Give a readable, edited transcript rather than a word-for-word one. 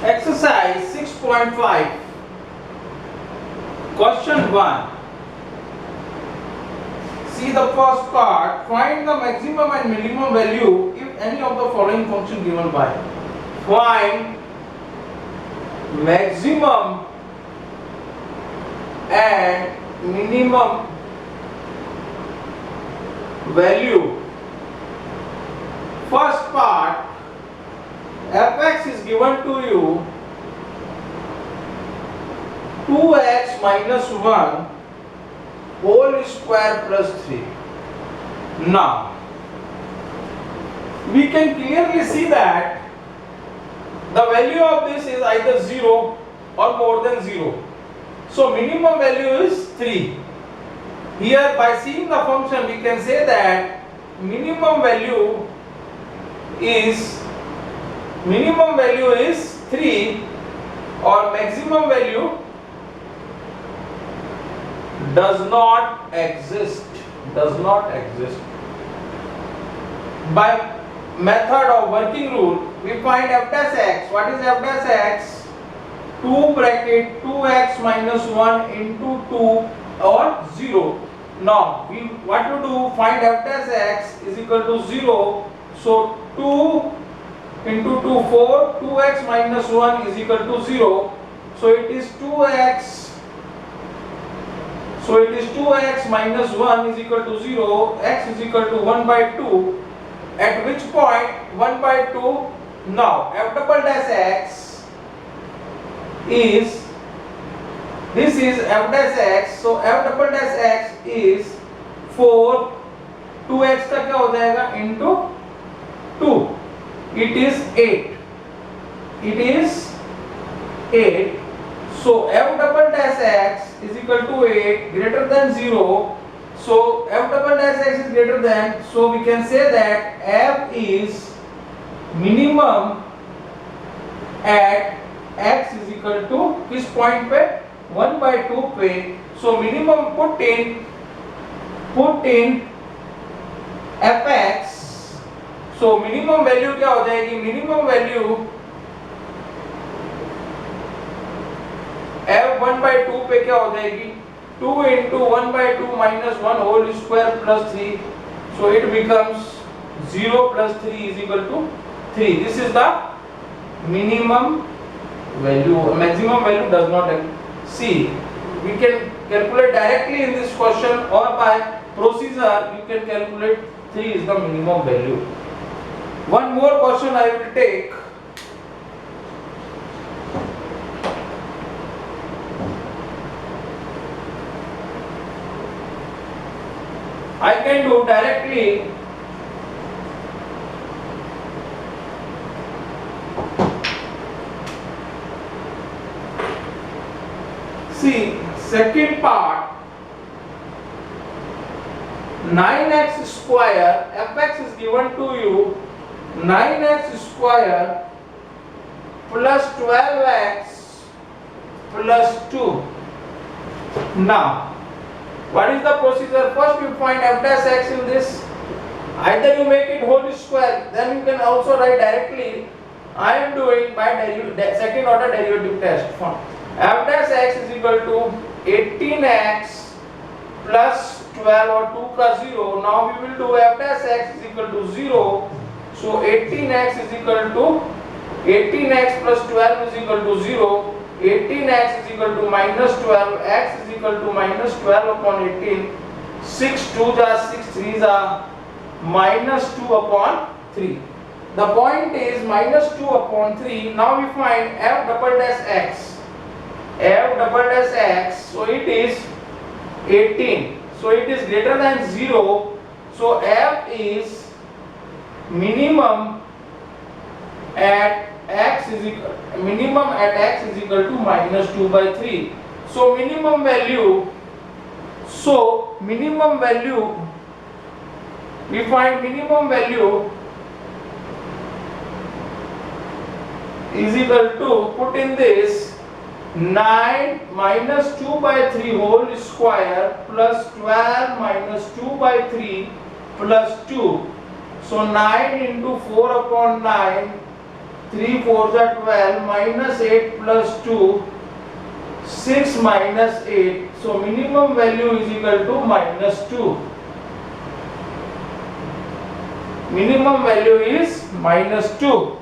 Exercise 6.5. Question 1. See the first part. Find the maximum and minimum value if any of the following function given by. Find maximum and minimum value. First part, fx is given to you 2x minus 1 whole square plus 3. Now, we can clearly see that the value of this is either 0 or more than 0. So, minimum value is 3. Here, by seeing the function, we can say that minimum value is 3 or maximum value does not exist. By method of working rule, we find f dash x. What is f dash x? 2 bracket 2x minus 1 into 2 or 0. Now we what to do? Find f dash x is equal to 0. So 2 into 2 4, 2x minus 1 is equal to 0. So it is 2x. So it is 2x minus 1 is equal to 0. X is equal to 1 by 2. At which point 1 by 2. Now f double dash x is, this is f dash x. So f double dash x is 4. 2x का क्या हो जाएगा into 2. It is 8. So f double dash x is equal to 8 greater than 0. So f double dash x is greater than. So we can say that f is minimum at x is equal to किस point पे 1 by 2 पे. So minimum put in fx. So minimum value क्या हो जाएगी? Minimum value f 1 by 2 पे क्या हो जाएगी? 2 into 1 by 2 minus 1 whole square plus 3. So it becomes 0 plus 3 is equal to 3. This is the minimum value. Maximum value does not exist. See, we can calculate directly in this question, or by procedure you can calculate 3 is the minimum value. One more question I will take. I can do directly. See, second part, 9x square, fx is given to you 9x square plus 12x plus 2. Now, what is the procedure? First you find f dash x in this. Either you make it whole square, then you can also write directly. I am doing by second order derivative test. F dash x is equal to 18x plus 12 or 2 ka 0. Now we will do f dash x is equal to 0. So 18x is equal to 18x plus 12 is equal to 0. 18x is equal to minus 12. X is equal to minus 12 upon 18. 6 2 ja 6 3 ja minus 2 upon 3. The point is minus 2 upon 3. Now we find f double dash x. F double dash x. So it is 18. So it is greater than 0. So f is minimum at x is equal to minus 2 by 3. So minimum value, we find minimum value is equal to, put in this, 9 minus 2 by 3 whole square plus 12 minus 2 by 3 plus 2. So 9 into 4 upon 9 3 4s are 12 minus 8 plus 2 6 minus 8. So minimum value is equal to minus 2. Minimum value is minus 2.